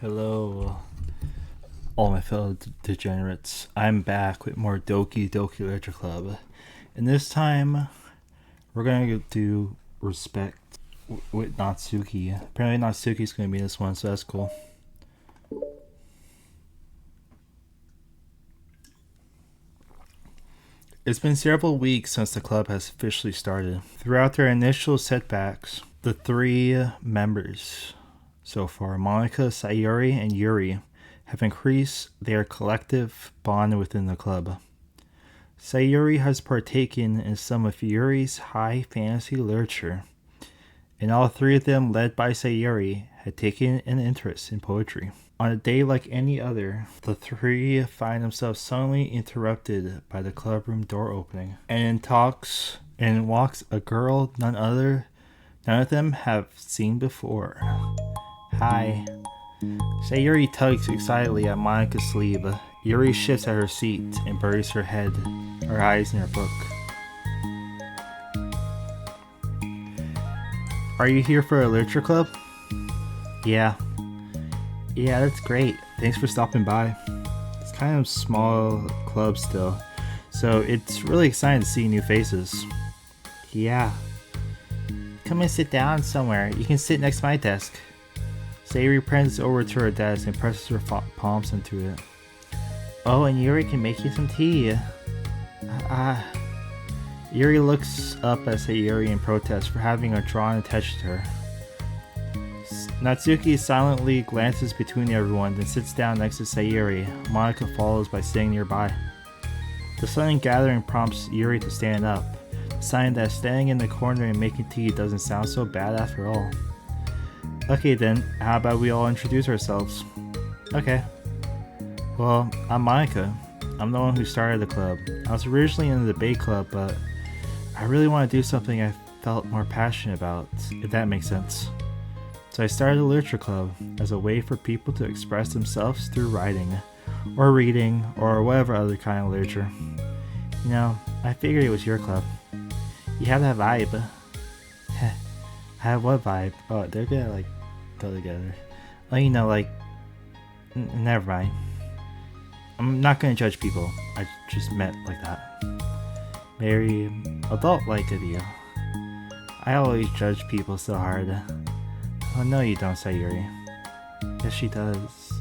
Hello, all my fellow degenerates. I'm back with more Doki Literature Club. And this time, we're gonna do Respect with Natsuki. Apparently, Natsuki's gonna be in this one, so that's cool. It's been several weeks since the club has officially started. Throughout their initial setbacks, the three members so far, Monika, Sayuri, and Yuri, have increased their collective bond within the club. Sayuri has partaken in some of Yuri's high fantasy literature, and all three of them, led by Sayuri, had taken an interest in poetry. On a day like any other, the three find themselves suddenly interrupted by the clubroom door opening, and in walks a girl none of them have seen before. Hi. Sayuri tugs excitedly at Monika's sleeve. Yuri shifts at her seat and buries her eyes in her book. Are you here for a literature club? Yeah. Yeah, that's great. Thanks for stopping by. It's kind of a small club still, so it's really exciting to see new faces. Yeah. Come and sit down somewhere. You can sit next to my desk. Sayuri prints over to her desk and presses her palms into it. Oh, and Yuri can make you some tea. Yuri looks up at Sayuri in protest for having a drawn attention to her. Natsuki silently glances between everyone, then sits down next to Sayuri. Monika follows by sitting nearby. The sudden gathering prompts Yuri to stand up, a sign that standing in the corner and making tea doesn't sound so bad after all. Okay then, how about we all introduce ourselves? Okay. Well, I'm Monika. I'm the one who started the club. I was originally in the debate club, but I really want to do something I felt more passionate about, if that makes sense. So I started a literature club as a way for people to express themselves through writing, or reading, or whatever other kind of literature. You know, I figured it was your club. You have that vibe. I have what vibe? Oh, they're gonna go together. Oh, you know, never mind. I'm not gonna judge people. I just meant like that. Very adult-like of you. I always judge people so hard. Oh no, you don't, Sayuri. Yes, she does.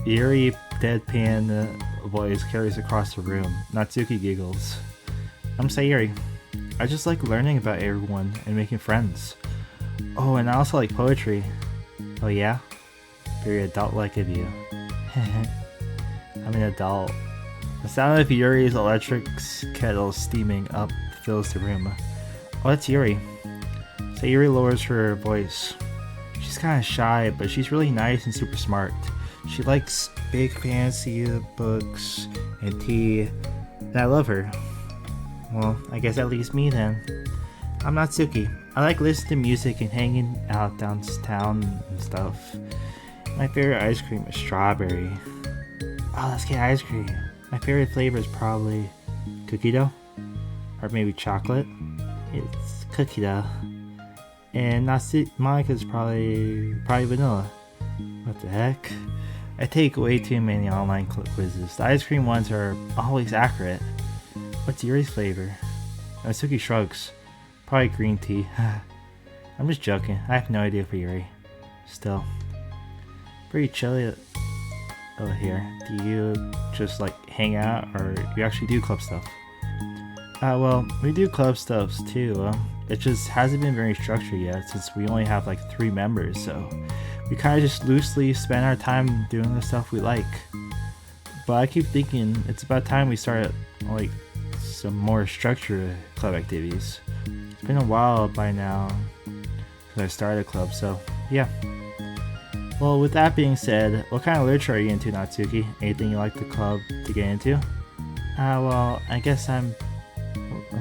Yuri deadpan voice carries across the room. Natsuki giggles. I'm Sayuri. I just like learning about everyone and making friends. Oh, and I also like poetry. Oh yeah? Very adult-like of you. I'm an adult. The sound of Yuri's electric kettle steaming up fills the room. Oh, that's Yuri. Sayuri lowers her voice. She's kind of shy, but she's really nice and super smart. She likes big fancy books and tea, and I love her. Well, I guess that leaves me then. I'm Natsuki. I like listening to music and hanging out downtown and stuff. My favorite ice cream is strawberry. Oh, let's get ice cream. My favorite flavor is probably cookie dough, or maybe chocolate. It's cookie dough. And Monika's probably vanilla. What the heck? I take way too many online quizzes. The ice cream ones are always accurate. What's Yuri's flavor? Natsuki shrugs. Probably green tea. I'm just joking. I have no idea for Yuri. Still. Pretty chilly over here. Do you just hang out, or you actually do club stuff? Well, we do club stuff too. It just hasn't been very structured yet since we only have 3 members, so we kind of just loosely spend our time doing the stuff we like. But I keep thinking it's about time we start some more structured club activities. It's been a while by now since I started a club, so yeah. Well, with that being said, what kind of literature are you into, Natsuki? Anything you like the club to get into? Well, I guess I'm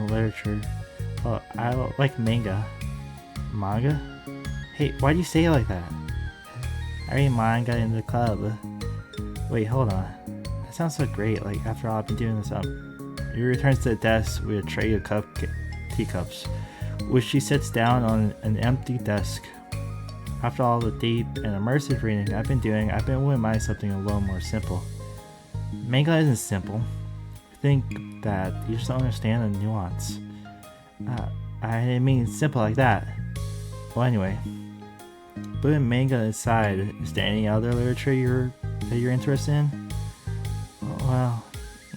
literature. Well, I like manga. Manga? Hey, why do you say it like that? I read manga in the club. Wait, hold on. That sounds so great. After all, I've been doing this up. He returns to the desk with a tray of teacups, which she sets down on an empty desk. After all the deep and immersive reading I've been doing, wouldn't mind something a little more simple. Manga isn't simple. I think that you just don't understand the nuance. I didn't mean simple like that. Well, anyway, putting manga aside, is there any other literature that you're interested in? Well,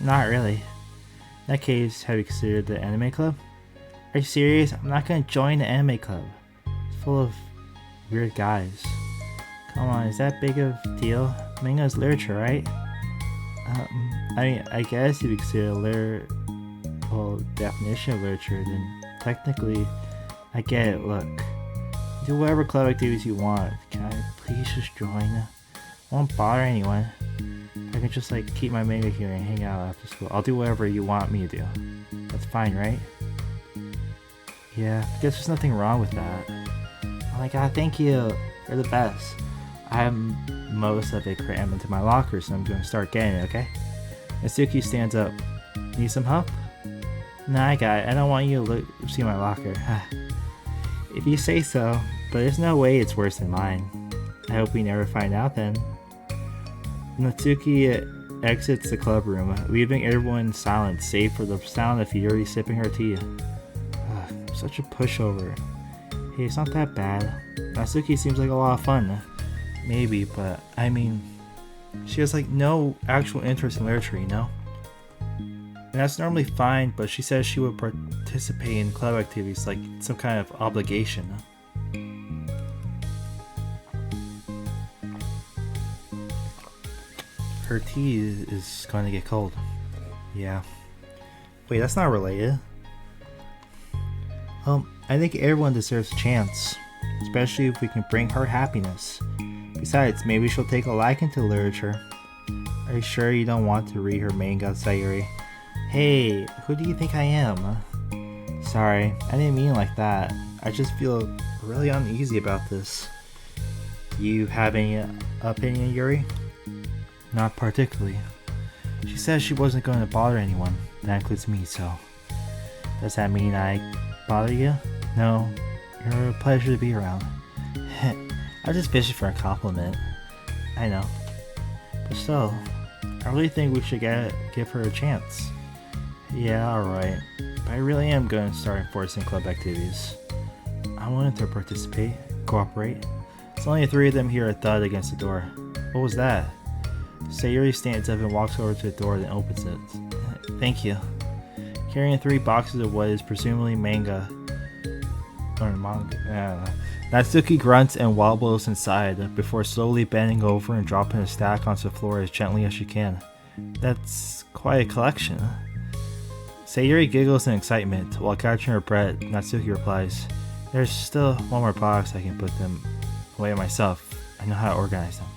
not really. In that case, have you considered the anime club? Are you serious? I'm not gonna join the anime club. It's full of weird guys. Come on, is that big of a deal? Manga is literature, right? I guess if you consider definition of literature, then technically, I get it. Look, do whatever club activities you want. Can I please just join? I won't bother anyone. I can just keep my manga here and hang out after school. I'll do whatever you want me to do. That's fine, right? Yeah, I guess there's nothing wrong with that. Oh my god, thank you. You're the best. I have most of it crammed into my locker, so I'm going to start getting it, okay? Natsuki stands up. Need some help? Nah, I got it. I don't want you to see my locker. If you say so, but there's no way it's worse than mine. I hope we never find out then. Natsuki exits the club room, leaving everyone in silence save for the sound of Yuri sipping her tea. Such a pushover. Hey, it's not that bad. Natsuki seems like a lot of fun. Maybe, but I mean, she has no actual interest in literature, you know? And that's normally fine, but she says she would participate in club activities like some kind of obligation. Her tea is going to get cold. Yeah. Wait, that's not related. I think everyone deserves a chance, especially if we can bring her happiness. Besides, maybe she'll take a liking to literature. Are you sure you don't want to read her manga, Sayuri? Hey, who do you think I am? Sorry, I didn't mean it like that. I just feel really uneasy about this. Do you have any opinion, Yuri? Not particularly. She says she wasn't going to bother anyone. That includes me, so... Does that mean I bother you? No, you're a pleasure to be around. I just fishing for a compliment. I know. But still, I really think we should give her a chance. Yeah, alright. But I really am going to start enforcing club activities. I wanted to participate, cooperate. It's only 3 of them here at Thud against the door. What was that? Sayuri stands up and walks over to the door, then opens it. Thank you. Carrying 3 boxes of what is presumably manga. Natsuki grunts and wobbles inside before slowly bending over and dropping a stack onto the floor as gently as she can. That's quite a collection. Sayuri giggles in excitement. While catching her breath, Natsuki replies, There's still one more box. I can put them away myself. I know how to organize them.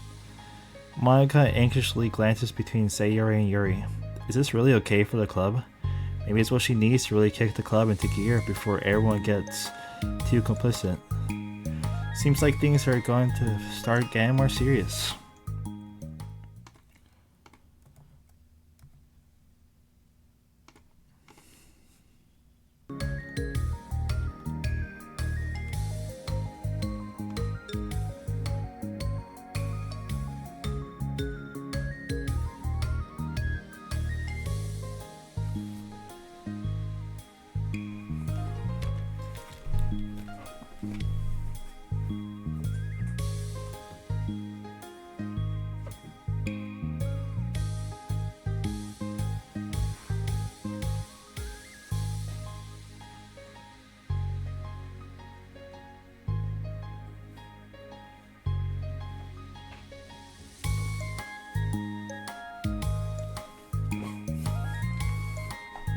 Monika anxiously glances between Sayuri and Yuri. Is this really okay for the club? Maybe it's what she needs to really kick the club into gear before everyone gets too complicit. Seems like things are going to start getting more serious.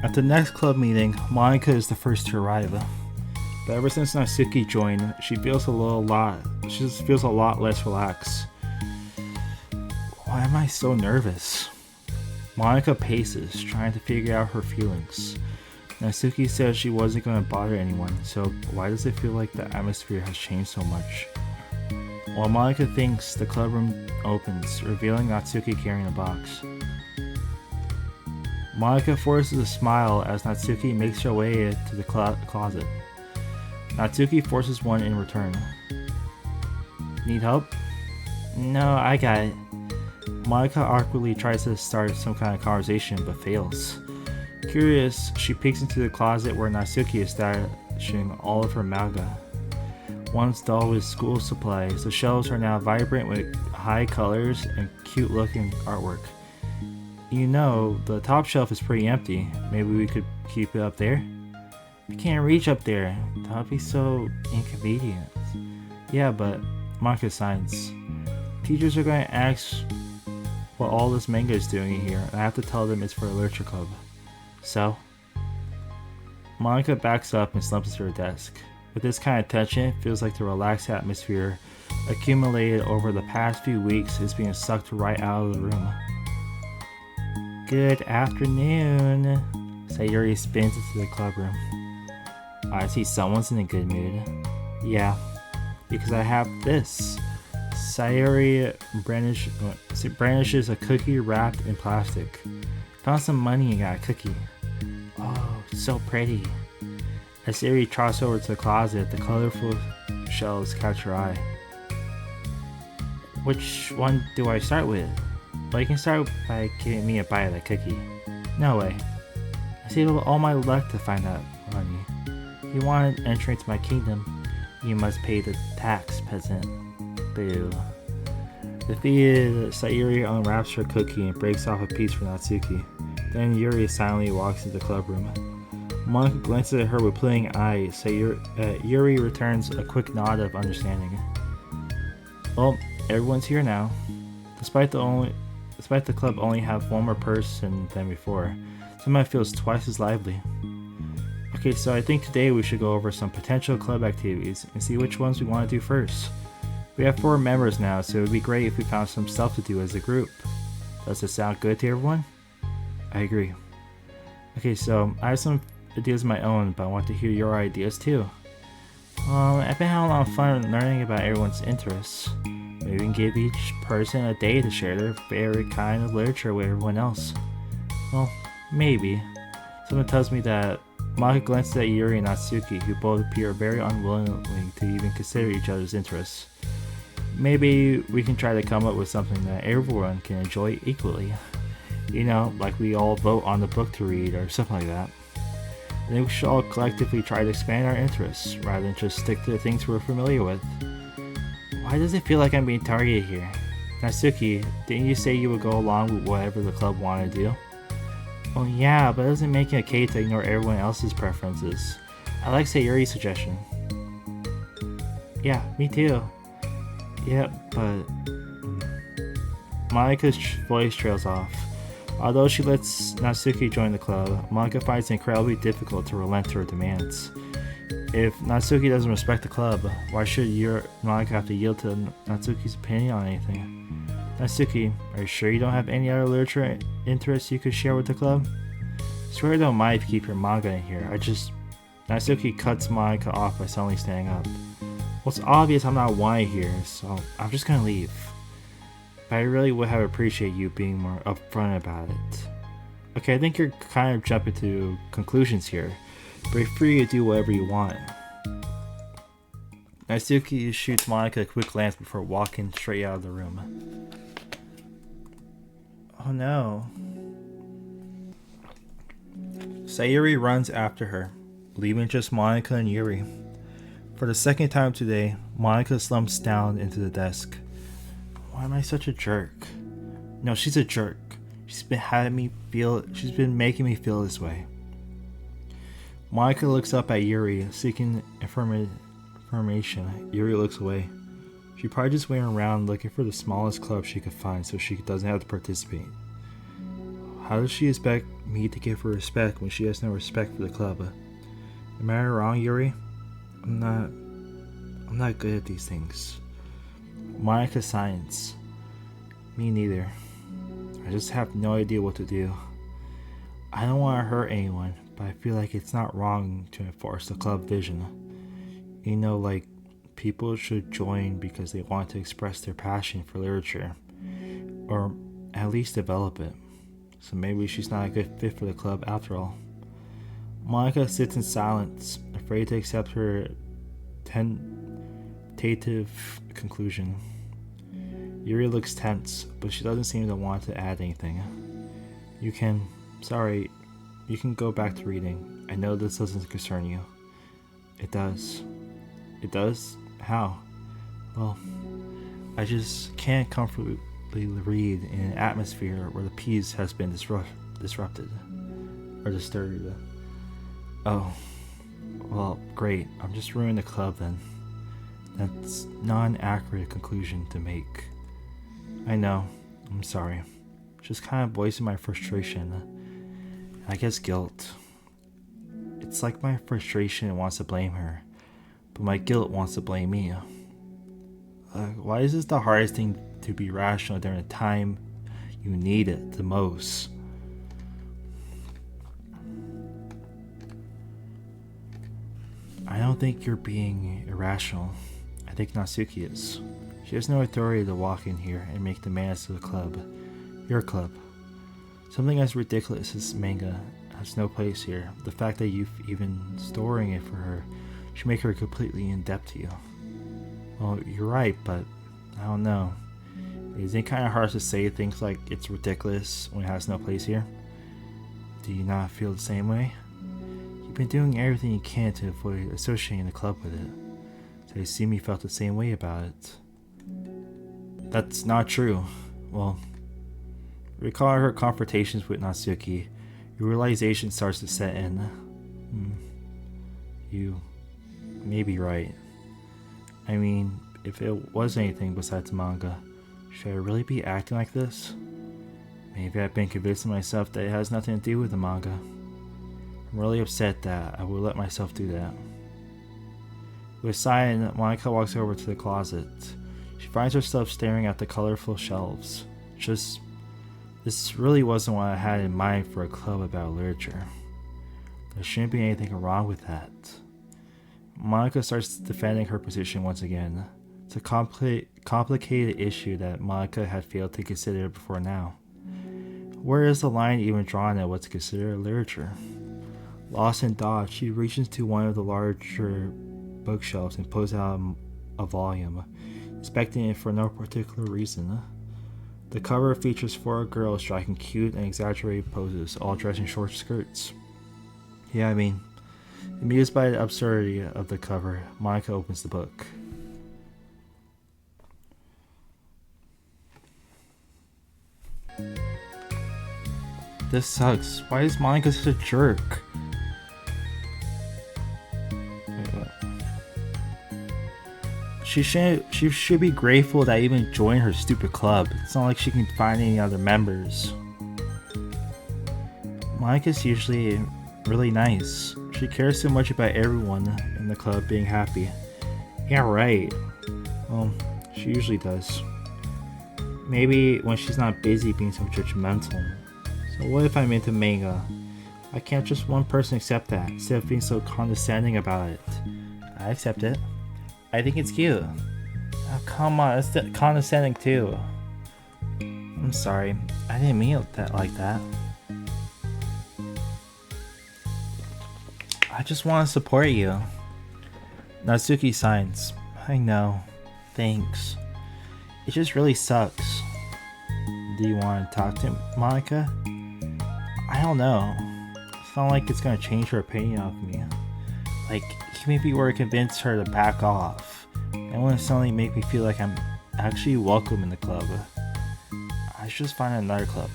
At the next club meeting, Monika is the first to arrive. But ever since Natsuki joined, she feels a lot less relaxed. Why am I so nervous? Monika paces, trying to figure out her feelings. Natsuki says she wasn't going to bother anyone, so why does it feel like the atmosphere has changed so much? While Monika thinks, the club room opens, revealing Natsuki carrying a box. Monika forces a smile as Natsuki makes her way to the closet. Natsuki forces one in return. Need help? No, I got it. Monika awkwardly tries to start some kind of conversation but fails. Curious, she peeks into the closet where Natsuki is stashing all of her manga. Once dull with school supplies, the shelves are now vibrant with high colors and cute looking artwork. You know, the top shelf is pretty empty. Maybe we could keep it up there? We can't reach up there. That would be so inconvenient. Yeah, but Monika signs. Teachers are going to ask what all this manga is doing here, and I have to tell them it's for a literature club. So? Monika backs up and slumps to her desk. With this kind of tension, it feels like the relaxed atmosphere accumulated over the past few weeks is being sucked right out of the room. Good afternoon. Sayuri spins into the clubroom. I see someone's in a good mood. Yeah, because I have this. Sayuri brandishes a cookie wrapped in plastic. Found some money and got a cookie. Oh, so pretty. As Sayuri trots over to the closet, the colorful shells catch her eye. Which one do I start with? Well, you can start by giving me a bite of that cookie. No way. I saved all my luck to find that money. If you want entry into my kingdom, you must pay the tax, peasant. Boo. Defeated, Sayuri unwraps her cookie and breaks off a piece for Natsuki. Then Yuri silently walks into the clubroom. Monika glances at her with pleading eyes. Yuri returns a quick nod of understanding. Well, everyone's here now. Despite the club only have one more person than before, somehow it feels twice as lively. Okay, so I think today we should go over some potential club activities and see which ones we want to do first. We have 4 members now, so it would be great if we found some stuff to do as a group. Does it sound good to everyone? I agree. Okay, so I have some ideas of my own, but I want to hear your ideas too. I've been having a lot of fun learning about everyone's interests. Maybe we can give each person a day to share their favorite kind of literature with everyone else. Well, maybe. Someone tells me that Monika glances at Yuri and Natsuki, who both appear very unwilling to even consider each other's interests. Maybe we can try to come up with something that everyone can enjoy equally. You know, like we all vote on the book to read or something like that. I think we should all collectively try to expand our interests, rather than just stick to the things we're familiar with. Why does it feel like I'm being targeted here? Natsuki, didn't you say you would go along with whatever the club wanted to do? Well, yeah, but it doesn't make it okay to ignore everyone else's preferences. I like Sayuri's suggestion. Yeah, me too. Yeah, but... Monika's voice trails off. Although she lets Natsuki join the club, Monika finds it incredibly difficult to relent to her demands. If Natsuki doesn't respect the club, why should Monika have to yield to Natsuki's opinion on anything? Natsuki, are you sure you don't have any other literature interests you could share with the club? Swear I don't mind if you keep your manga in here. Natsuki cuts Monika off by suddenly standing up. Well, it's obvious I'm not wanted here, so I'm just gonna leave. But I really would have appreciated you being more upfront about it. Okay, I think you're kind of jumping to conclusions here, but you're free to do whatever you want. Natsuki shoots Monika a quick glance before walking straight out of the room. Oh no. Sayuri runs after her, leaving just Monika and Yuri. For the second time today, Monika slumps down into the desk. Why am I such a jerk? No, she's a jerk. She's been making me feel this way. Monika looks up at Yuri, seeking information. Yuri looks away. She probably just went around looking for the smallest club she could find so she doesn't have to participate. How does she expect me to give her respect when she has no respect for the club? Am I wrong, Yuri? I'm not good at these things. Monika signs. Me neither. I just have no idea what to do. I don't want to hurt anyone, but I feel like it's not wrong to enforce the club vision. You know, like, people should join because they want to express their passion for literature, or at least develop it. So maybe she's not a good fit for the club after all. Monika sits in silence, afraid to accept her authoritative conclusion. Yuri looks tense, but she doesn't seem to want to add anything. You can go back to reading. I know this doesn't concern you. It does. It does? How? Well, I just can't comfortably read in an atmosphere where the peace has been disrupted. Or disturbed. Oh. Well, great. I'm just ruining the club then. That's not an accurate conclusion to make. I know. I'm sorry. Just kind of voicing my frustration. And I guess guilt. It's like my frustration wants to blame her, but my guilt wants to blame me. Why is this the hardest thing to be rational during a time you need it the most? I don't think you're being irrational. I think Natsuki is. She has no authority to walk in here and make demands to the club. Your club. Something as ridiculous as manga has no place here. The fact that you've even storing it for her should make her completely in-depth to you. Well, you're right, but I don't know. Isn't it kind of hard to say things like it's ridiculous when it has no place here? Do you not feel the same way? You've been doing everything you can to avoid associating the club with it. So I assume you felt the same way about it. That's not true. Well, recalling her confrontations with Natsuki, your realization starts to set in. You may be right. I mean, if it was anything besides manga, should I really be acting like this? Maybe I've been convincing myself that it has nothing to do with the manga. I'm really upset that I will let myself do that. With a sigh, Monika walks over to the closet. She finds herself staring at the colorful shelves. This really wasn't what I had in mind for a club about literature. There shouldn't be anything wrong with that. Monika starts defending her position once again. It's a complicated issue that Monika had failed to consider before now. Where is the line even drawn at what's considered literature? Lost in thought, she reaches to one of the larger bookshelves and pulls out a volume, inspecting it for no particular reason. The cover features 4 girls striking cute and exaggerated poses, all dressed in short skirts. Yeah, I mean, amused by the absurdity of the cover, Monika opens the book. This sucks. Why is Monika such a jerk? Wait, what? She should be grateful that I even joined her stupid club. It's not like she can find any other members. Monika's usually really nice. She cares so much about everyone in the club being happy. Yeah, right. Well, she usually does. Maybe when she's not busy being so judgmental. So what if I'm into manga? Why can't just one person accept that instead of being so condescending about it? I accept it. I think it's cute. Oh, come on, it's condescending too. I'm sorry, I didn't mean it like that. I just want to support you. Natsuki signs. I know. Thanks. It just really sucks. Do you want to talk to Monika? I don't know. It's not like it's gonna change her opinion of me. Like, maybe we're to convince her to back off. And wouldn't suddenly make me feel like I'm actually welcome in the club. I should just find another club.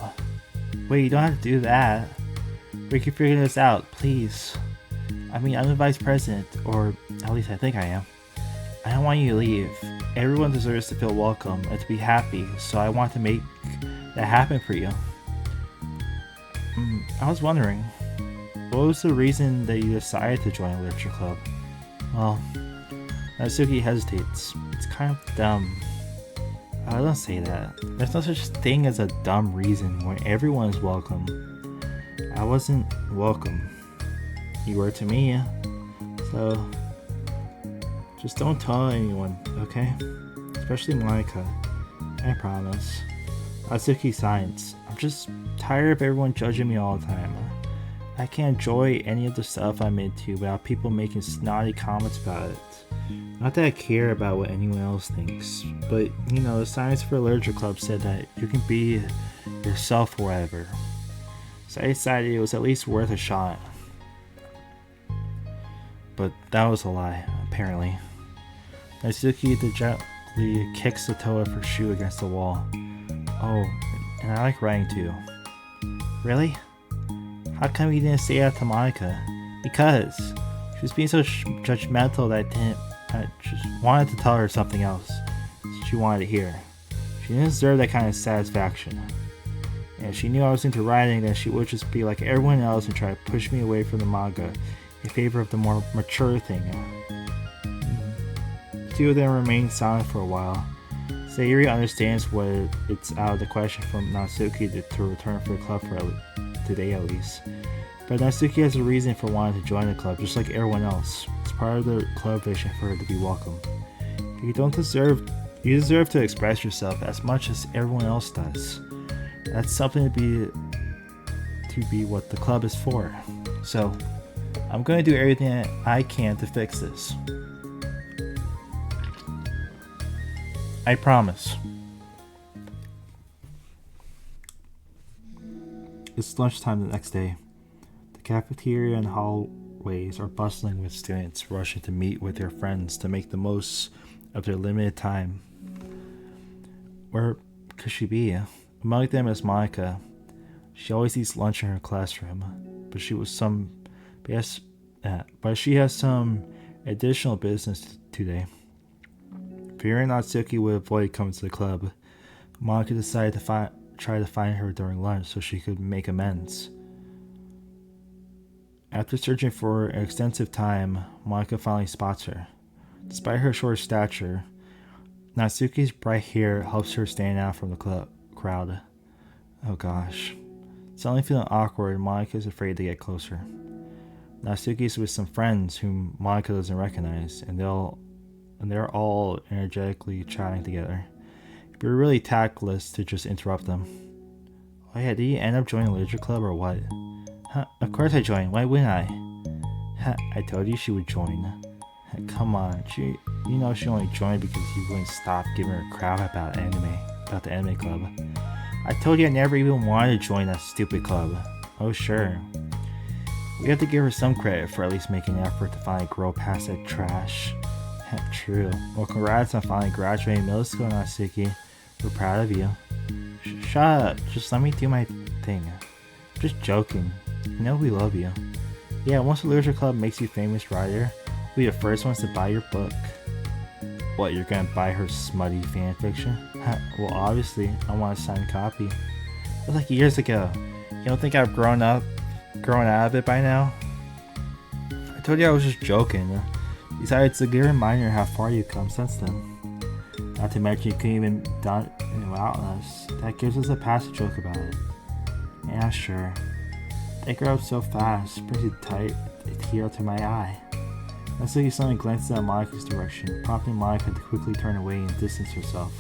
Wait, you don't have to do that. We can figure this out, please. I mean, I'm the vice president, or at least I think I am. I don't want you to leave. Everyone deserves to feel welcome and to be happy, so I want to make that happen for you. I was wondering, what was the reason that you decided to join a literature club? Well, Natsuki hesitates. It's kind of dumb. Don't say that. There's no such thing as a dumb reason when everyone is welcome. I wasn't welcome. You were to me, so just don't tell anyone, okay? Especially Monika. I promise. Natsuki signs. I'm just tired of everyone judging me all the time. I can't enjoy any of the stuff I'm into without people making snotty comments about it. Not that I care about what anyone else thinks, but you know, the Science for Literature Club said that you can be yourself or whatever. So I decided it was at least worth a shot. But that was a lie, apparently. Natsuki dejectedly kicks the toe of her shoe against the wall. Oh, and I like writing too. Really? How come you didn't say that to Monika? Because she was being so judgmental that I just wanted to tell her something else she wanted to hear. She didn't deserve that kind of satisfaction. And if she knew I was into writing, then she would just be like everyone else and try to push me away from the manga in favor of the more mature thing. The two of them remained silent for a while. Sayuri understands what it's out of the question for Natsuki to return for the club for today at least. But Natsuki has a reason for wanting to join the club, just like everyone else. It's part of the club vision for her to be welcome. You deserve to express yourself as much as everyone else does. That's something to be what the club is for. So, I'm going to do everything that I can to fix this. I promise. It's lunchtime the next day. The cafeteria and hallways are bustling with students rushing to meet with their friends to make the most of their limited time. Where could she be? Among them is Monika. She always eats lunch in her classroom, but she has some additional business today. Fearing Natsuki would avoid coming to the club, Monika decided to try to find her during lunch so she could make amends. After searching for an extensive time, Monika finally spots her. Despite her short stature, Natsuki's bright hair helps her stand out from the crowd. Oh gosh. Suddenly feeling awkward, Monika is afraid to get closer. Natsuki is with some friends whom Monika doesn't recognize, and they're all energetically chatting together. It'd be really tactless to just interrupt them. Oh yeah, did you end up joining a literature club or what? Huh, of course I joined, why wouldn't I? Huh, I told you she would join. Come on, you know she only joined because you wouldn't stop giving her crap about the anime club. I told you I never even wanted to join that stupid club. Oh sure. We have to give her some credit for at least making an effort to finally grow past that trash. True. Well, congrats on finally graduating middle school, Natsuki. We're proud of you. Shut up. Just let me do my thing. I'm just joking. You know we love you. Yeah, once the literature club makes you famous writer, we'll be the first ones to buy your book. What, you're gonna buy her smutty fanfiction? Well, obviously, I want a signed copy. It was like years ago. You don't think I've grown out of it by now? I told you I was just joking. Besides, it's a good reminder how far you've come since then. Not to mention you couldn't even done it without us. That gives us a past joke about it. Yeah, sure. They grow up so fast, brings a tear to my eye. Natsuki suddenly glances at Monika's direction, prompting Monika to quickly turn away and distance herself.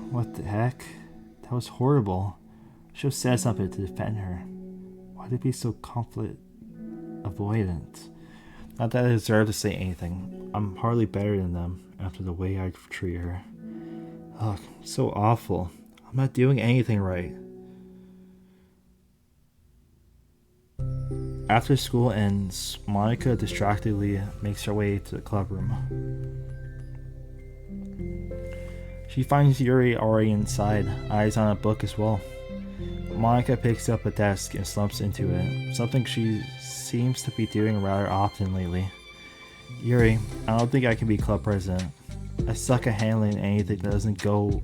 What the heck? That was horrible. I should have said something to defend her. Why did it be so conflict avoidant? Not that I deserve to say anything. I'm hardly better than them after the way I treat her. Ugh, so awful. I'm not doing anything right. After school ends, Monika distractedly makes her way to the club room. She finds Yuri already inside, eyes on a book as well. Monika picks up a desk and slumps into it, something she seems to be doing rather often lately. Yuri, I don't think I can be club president. I suck at handling anything that doesn't go,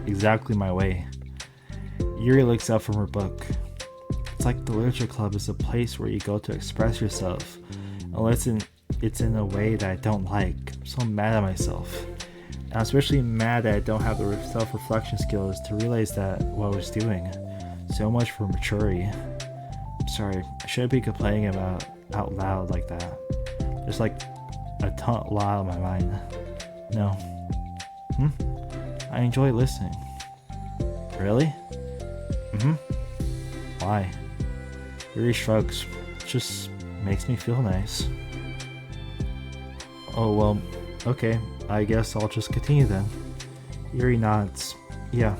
exactly my way. Yuri looks up from her book. It's like the literature club is a place where you go to express yourself, unless it's in a way that I don't like. I'm so mad at myself. And I'm especially mad that I don't have the self-reflection skills to realize that what I was doing. So much for maturity. I'm sorry, I shouldn't be complaining about out loud like that. There's a lot on my mind. No. I enjoy listening. Really? Why? Yuri shrugs. It just makes me feel nice. Oh, well, okay. I guess I'll just continue then. Yuri nods. Yeah.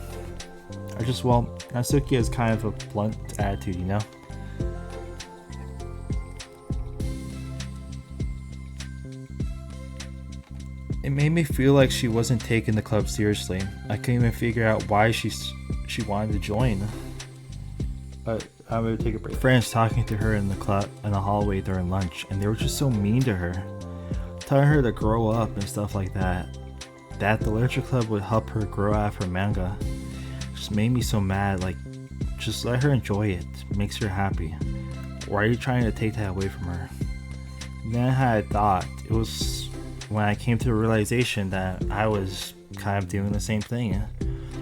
Natsuki has kind of a blunt attitude, you know? It made me feel like she wasn't taking the club seriously. I couldn't even figure out why she wanted to join. But I'm gonna take a break. Friends talking to her in the hallway during lunch, and they were just so mean to her, telling her to grow up and stuff like that. That the literature club would help her grow out of her manga just made me so mad. Like, just let her enjoy it. It makes her happy. Why are you trying to take that away from her? And then I had a thought. It was when I came to the realization that I was kind of doing the same thing,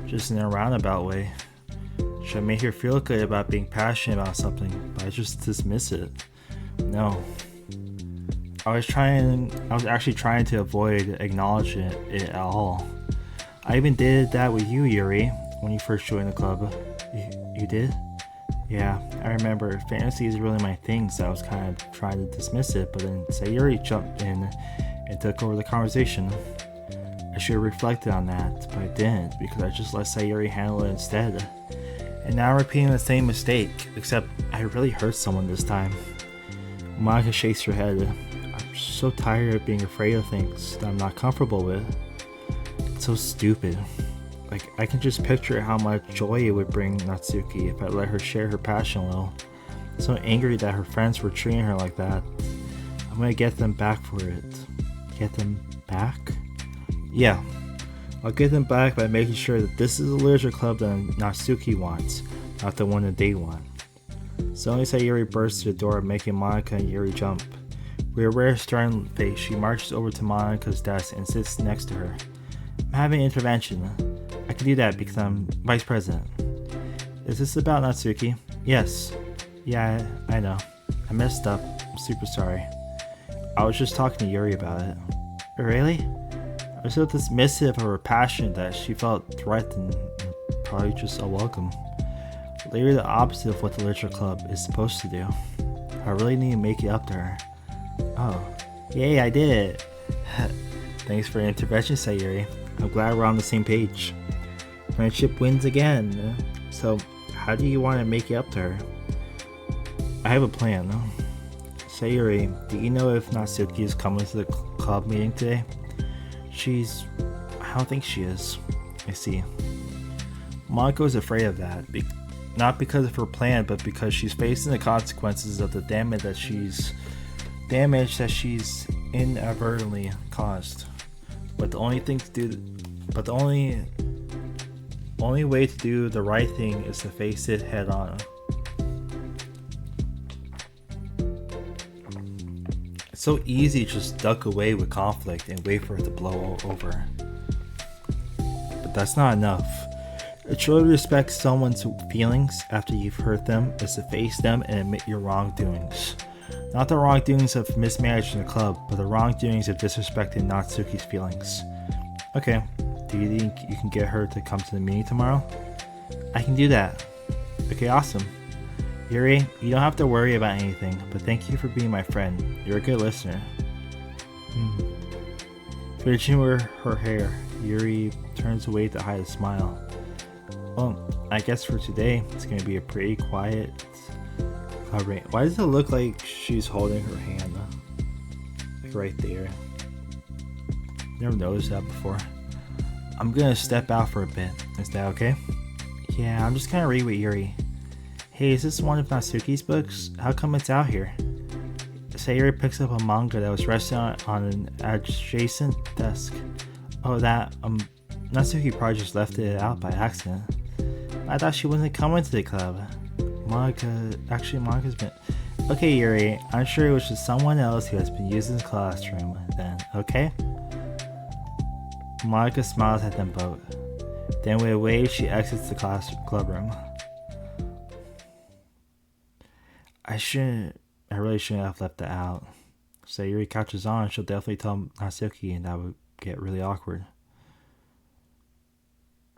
just in a roundabout way. Should I make her feel good about being passionate about something, but I just dismiss it? No. I was actually trying to avoid acknowledging it at all. I even did that with you, Yuri, when you first joined the club. You did? Yeah, I remember. Fantasy is really my thing, so I was kind of trying to dismiss it, but then Sayuri jumped in and took over the conversation. I should have reflected on that, but I didn't, because I just let Sayuri handle it instead. And now I'm repeating the same mistake, except I really hurt someone this time. Monika shakes her head. I'm so tired of being afraid of things that I'm not comfortable with. It's so stupid. Like, I can just picture how much joy it would bring Natsuki if I let her share her passion a little. I'm so angry that her friends were treating her like that. I'm gonna get them back for it. Get them back? Yeah. I'll get them back by making sure that this is a literature club that Natsuki wants, not the one that they want. Suddenly Sayuri bursts through the door, making Monika and Yuri jump. With a rare stern face, she marches over to Monika's desk and sits next to her. I'm having an intervention. I can do that because I'm vice president. Is this about Natsuki? Yes. Yeah, I know. I messed up. I'm super sorry. I was just talking to Yuri about it. Really? I was so dismissive of her passion that she felt threatened and probably just unwelcome. Literally the opposite of what the literature club is supposed to do. I really need to make it up to her. Oh. Yay, I did it! Thanks for your intervention, Sayuri. I'm glad we're on the same page. Friendship wins again. So, how do you want to make it up to her? I have a plan. Sayuri, do you know if Natsuki is coming to the club meeting today? I don't think she is. I see. Monika is afraid of that. Not because of her plan, but because she's facing the consequences of the damage that she's inadvertently caused. But the only way to do the right thing is to face it head on. It's so easy to just duck away with conflict and wait for it to blow over. But that's not enough. To truly respect someone's feelings after you've hurt them is to face them and admit your wrongdoings. Not the wrongdoings of mismanaging the club, but the wrongdoings of disrespecting Natsuki's feelings. Okay, do you think you can get her to come to the meeting tomorrow? I can do that. Okay, awesome. Yuri, you don't have to worry about anything, but thank you for being my friend. You're a good listener. Fidgeting with her hair, Yuri turns away to hide a smile. Well, I guess for today, it's going to be a pretty quiet club rain. Why does it look like she's holding her hand? Like right there. Never noticed that before. I'm going to step out for a bit. Is that okay? Yeah, I'm just going to read with Yuri. Hey, is this one of Natsuki's books? How come it's out here? Sayuri picks up a manga that was resting on an adjacent desk. Oh, that, Natsuki probably just left it out by accident. I thought she wasn't coming to the club. Monika's been... Okay, Yuri, I'm sure it was just someone else who has been using the classroom then, okay? Monika smiles at them both. Then with a wave, she exits the club room. I really shouldn't have left that out. So Yuri catches on, she'll definitely tell Natsuki, and that would get really awkward.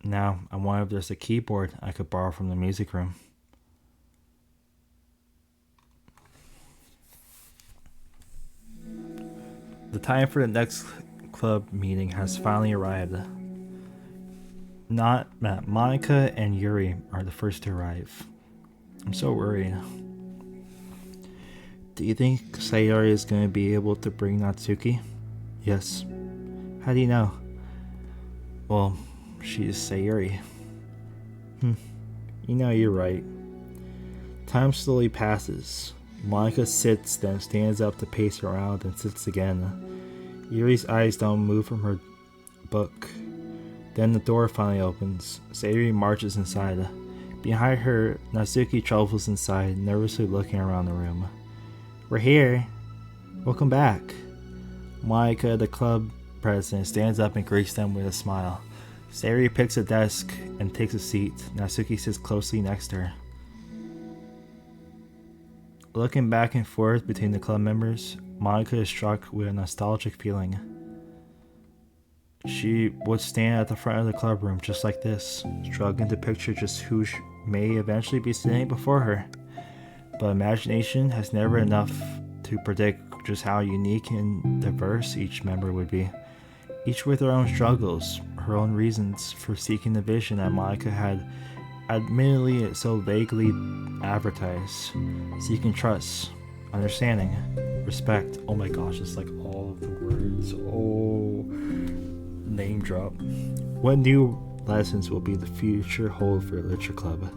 Now, I wonder if there's a keyboard I could borrow from the music room. The time for the next club meeting has finally arrived. Monika and Yuri are the first to arrive. I'm so worried. Do you think Sayori is going to be able to bring Natsuki? Yes. How do you know? Well, she's Sayori. You know, you're right. Time slowly passes. Monika sits, then stands up to pace around and sits again. Yuri's eyes don't move from her book. Then the door finally opens. Sayori marches inside. Behind her, Natsuki travels inside, nervously looking around the room. We're here. Welcome back. Monika, the club president, stands up and greets them with a smile. Sayori picks a desk and takes a seat. Natsuki sits closely next to her. Looking back and forth between the club members, Monika is struck with a nostalgic feeling. She would stand at the front of the club room just like this, struggling to picture just who may eventually be sitting before her. But imagination has never enough to predict just how unique and diverse each member would be, each with their own struggles, her own reasons for seeking the vision that Monika had admittedly so vaguely advertised, seeking trust, understanding, respect. Oh my gosh, it's like all of the words. Oh, name drop. What new lessons will be the future hold for Literature Club?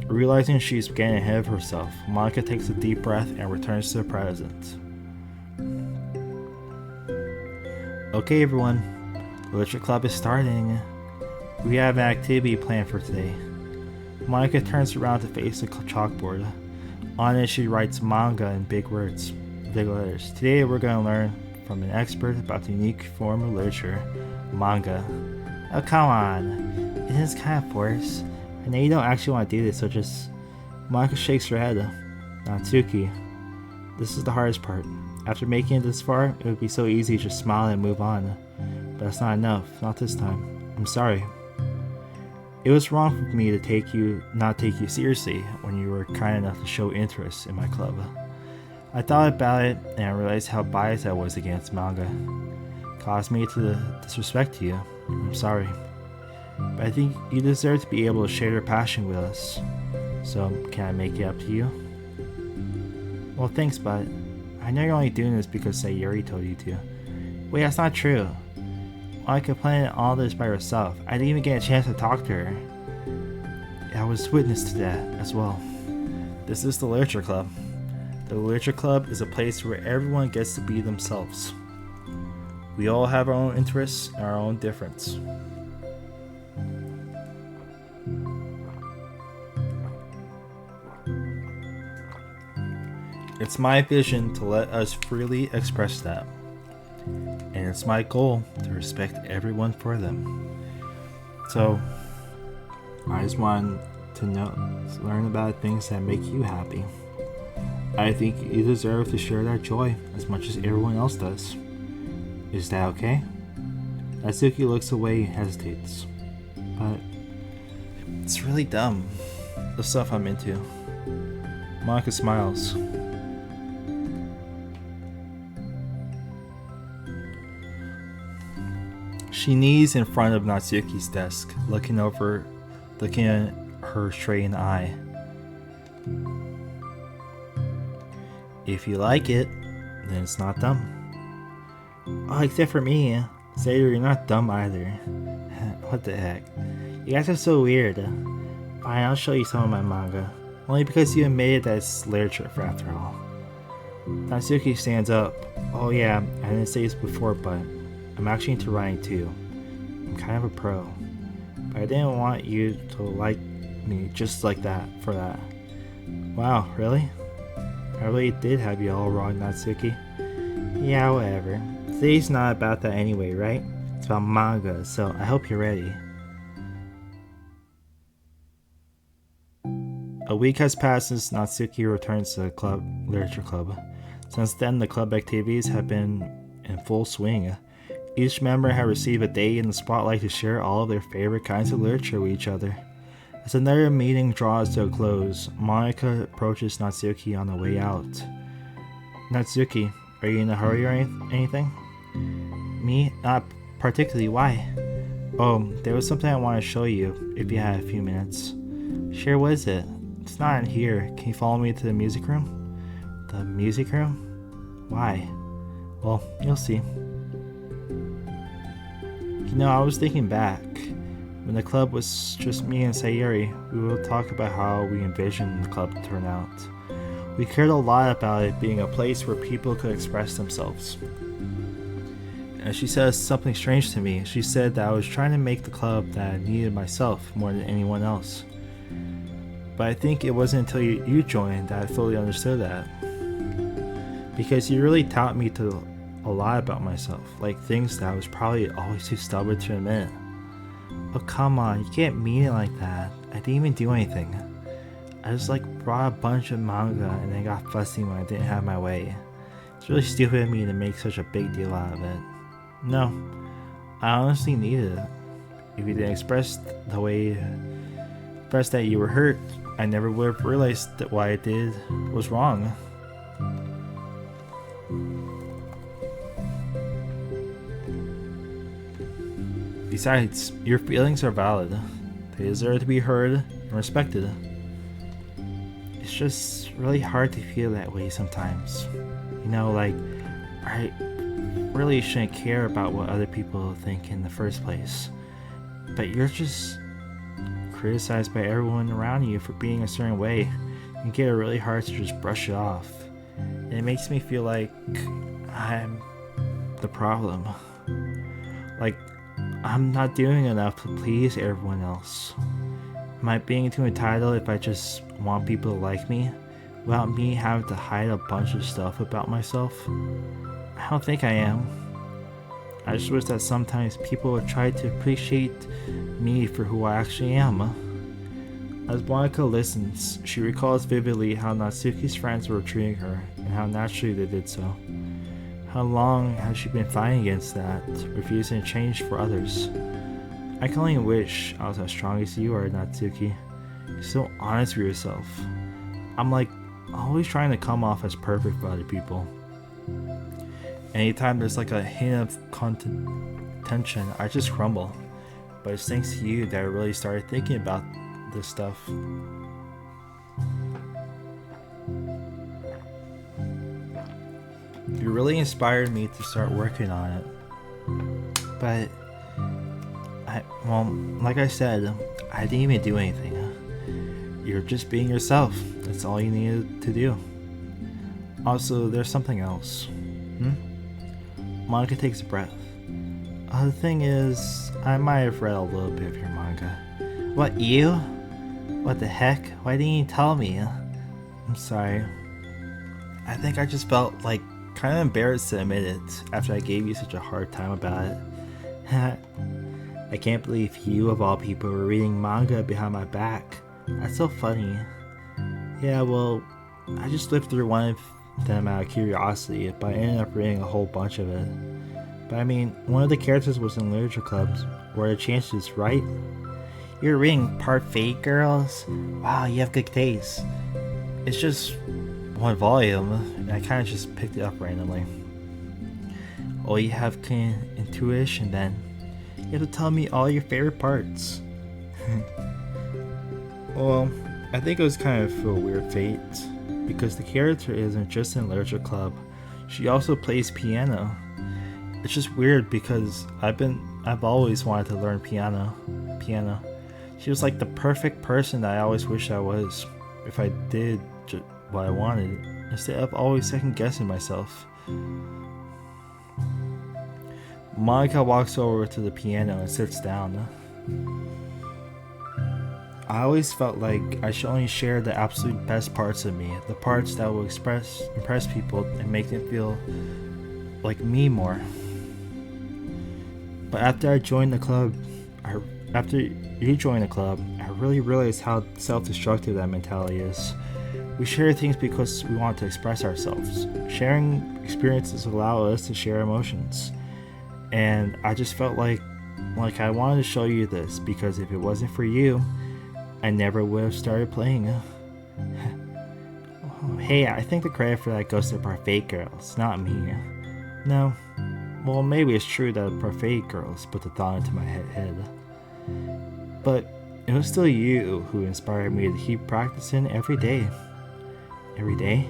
Realizing she's getting ahead of herself, Monika takes a deep breath and returns to the present. Okay everyone, the Literature Club is starting. We have an activity planned for today. Monika turns around to face the chalkboard. On it she writes manga in big words, big letters. Today we're going to learn from an expert about the unique form of literature, manga. Oh come on, it is kind of forced. I know you don't actually want to do this, so just... Monika shakes her head. Natsuki, this is the hardest part. After making it this far, it would be so easy to just smile and move on. But that's not enough, not this time. I'm sorry. It was wrong for me to not take you seriously when you were kind enough to show interest in my club. I thought about it and I realized how biased I was against manga. Caused me to disrespect you. I'm sorry. But I think you deserve to be able to share your passion with us. So, can I make it up to you? Well, thanks, but I know you're only doing this because Sayori told you to. Wait, that's not true. Monika planned all this by herself. I didn't even get a chance to talk to her. I was witness to that as well. This is the Literature Club. The Literature Club is a place where everyone gets to be themselves. We all have our own interests and our own difference. It's my vision to let us freely express that. And it's my goal to respect everyone for them. So, I just want to learn about things that make you happy. I think you deserve to share that joy as much as everyone else does. Is that okay? Natsuki looks away and hesitates. But it's really dumb, the stuff I'm into. Monika smiles. She kneels in front of Natsuki's desk, looking at her straight in the eye. If you like it, then it's not dumb. Oh, except for me. Sayori, you're not dumb either. What the heck? You guys are so weird. Fine, I'll show you some of my manga. Only because you admitted that it's literature after all. Natsuki stands up. Oh yeah, I didn't say this before, but I'm actually into writing too. I'm kind of a pro. But I didn't want you to like me just like that for that. Wow, really? I really did have you all wrong, Natsuki. Yeah, whatever. Today's not about that anyway, right? It's about manga, so I hope you're ready. A week has passed since Natsuki returns to the Literature Club. Since then, the club activities have been in full swing. Each member had received a day in the spotlight to share all of their favorite kinds of literature with each other. As another meeting draws to a close, Monika approaches Natsuki on the way out. Natsuki, Are you in a hurry or anything? Me? Not particularly. Why? Oh, there was something I want to show you, if you had a few minutes. Sure, what is it? It's not in here. Can you follow me to the music room? The music room? Why? Well, you'll see. You know, I was thinking back. When the club was just me and Sayuri, we would talk about how we envisioned the club to turn out. We cared a lot about it being a place where people could express themselves. And she said something strange to me. She said that I was trying to make the club that I needed myself more than anyone else. But I think it wasn't until you joined that I fully understood that. Because you really taught me a lot about myself, like things that I was probably always too stubborn to admit. Oh come on, you can't mean it like that. I didn't even do anything. I just brought a bunch of manga and then got fussy when I didn't have my way. It's really stupid of me to make such a big deal out of it. No, I honestly needed it. If you didn't express that you were hurt, I never would have realized that what I did was wrong. Besides, your feelings are valid. They deserve to be heard and respected. It's just really hard to feel that way sometimes. You know, I really shouldn't care about what other people think in the first place. But you're just criticized by everyone around you for being a certain way. You get it really hard to just brush it off. And it makes me feel like I'm the problem. Like I'm not doing enough to please everyone else. Am I being too entitled if I just want people to like me without me having to hide a bunch of stuff about myself? I don't think I am. I just wish that sometimes people would try to appreciate me for who I actually am. As Monika listens, she recalls vividly how Natsuki's friends were treating her and how naturally they did so. How long has she been fighting against that, refusing to change for others? I can only wish I was as strong as you are, Natsuki. You're so honest with yourself. I'm always trying to come off as perfect for other people. Anytime there's a hint of contention, I just crumble. But it's thanks to you that I really started thinking about this stuff. You really inspired me to start working on it. But, like I said, I didn't even do anything. You're just being yourself. That's all you needed to do. Also, there's something else. Monika takes a breath. The thing is, I might have read a little bit of your manga. What, you? What the heck? Why didn't you tell me? I'm sorry. I think I just felt kind of embarrassed to admit it after I gave you such a hard time about it. I can't believe you, of all people, were reading manga behind my back. That's so funny. Yeah, well, I just lived through one of them out of curiosity, but I ended up reading a whole bunch of it. But I mean, one of the characters was in literature clubs. What are the chances, right? You're reading Part Fate Girls? Wow, you have good taste. It's just one volume, and I kind of just picked it up randomly. Oh, you have clean intuition then. You have to tell me all your favorite parts. Well, I think it was kind of a weird fate, because the character isn't just in literature club, she also plays piano. It's just weird because I've always wanted to learn piano. She was the perfect person that I always wished I was, if I did what I wanted, instead of always second guessing myself. Monika walks over to the piano and sits down. I always felt like I should only share the absolute best parts of me, the parts that will impress people and make them feel like me more. But after you joined the club, I really realized how self-destructive that mentality is. We share things because we want to express ourselves. Sharing experiences allow us to share emotions. And I just felt like I wanted to show you this, because if it wasn't for you, I never would have started playing. Oh, hey, I think the credit for that goes to the Parfait Girls, not me. No. Well, maybe it's true that the Parfait Girls put the thought into my head. But it was still you who inspired me to keep practicing every day. Every day?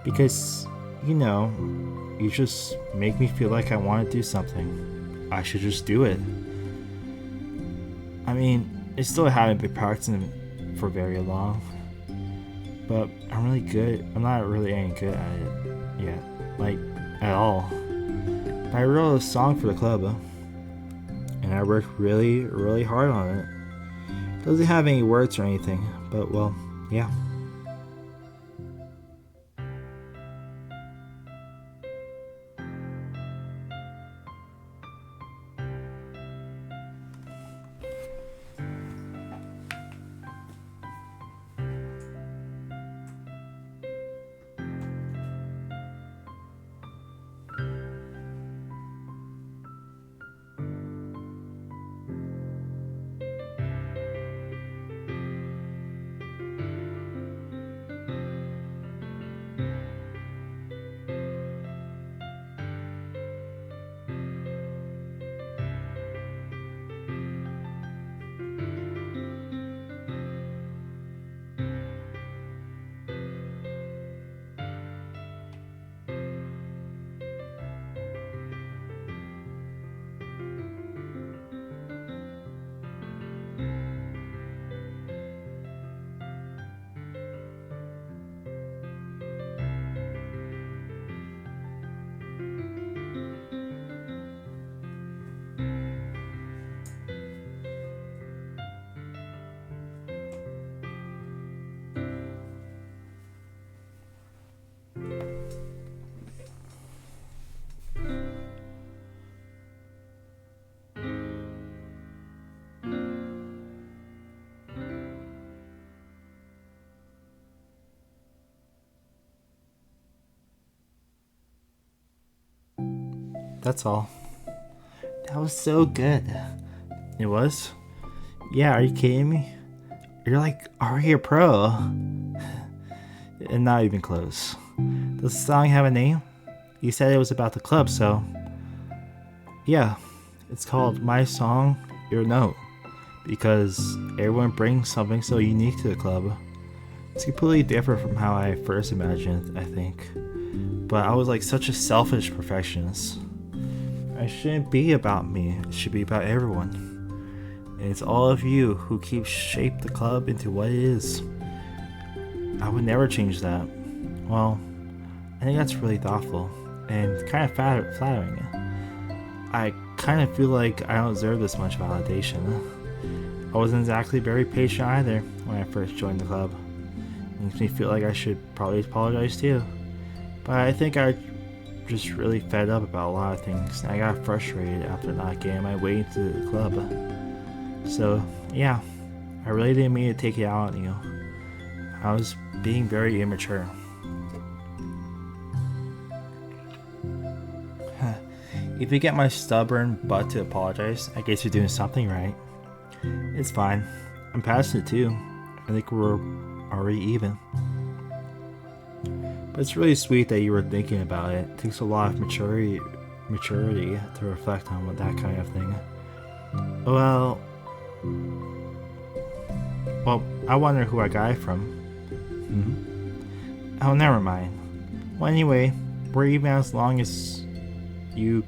Because, you just make me feel like I want to do something. I should just do it. I mean, I still haven't been practicing for very long. But I'm not really any good at it yet. Like, at all. But I wrote a song for the club. And I worked really, really hard on it. Doesn't have any words or anything. But, well, yeah. That's all. That was so good. It was? Yeah, are you kidding me? You're like already a pro. And not even close. Does the song have a name? You said it was about the club, so... Yeah, it's called My Song, Your Note. Because everyone brings something so unique to the club. It's completely different from how I first imagined it, I think. But I was like such a selfish perfectionist. It shouldn't be about me, it should be about everyone. And it's all of you who keep shape the club into what it is. I would never change that. Well, I think that's really thoughtful and kind of flattering. I kind of feel like I don't deserve this much validation. I wasn't exactly very patient either when I first joined the club. It makes me feel like I should probably apologize too. But I think I just really fed up about a lot of things, and I got frustrated after not getting my way into the club. So, yeah, I really didn't mean to take it out on you. I was being very immature. If you get my stubborn butt to apologize, I guess you're doing something right. It's fine. I'm past it too. I think we're already even. But it's really sweet that you were thinking about it. It takes a lot of maturity to reflect on that kind of thing. Well, I wonder who I got it from. Oh, never mind. Well, anyway, we're even as long as you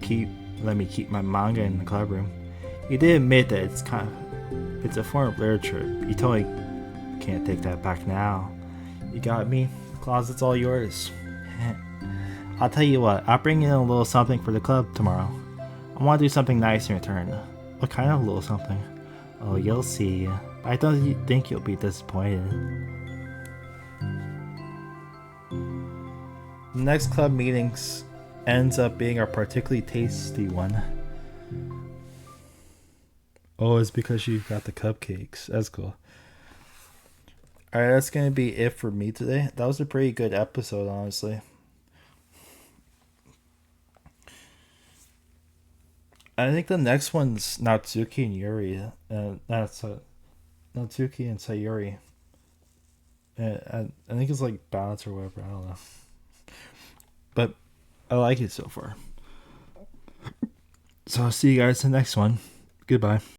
let me keep my manga in the club room. You did admit that it's a form of literature. You totally can't take that back now. You got me. The closet's all yours. I'll tell you what, I'll bring in a little something for the club tomorrow. I want to do something nice in return. What kind of little something? Oh, you'll see. I don't think you'll be disappointed. The next club meetings ends up being a particularly tasty one. Oh, it's because you got the cupcakes. That's cool. Alright, that's going to be it for me today. That was a pretty good episode, honestly. I think the next one's Natsuki and Yuri. Natsuki and Sayuri. I think it's like balance or whatever. I don't know. But I like it so far. So I'll see you guys in the next one. Goodbye.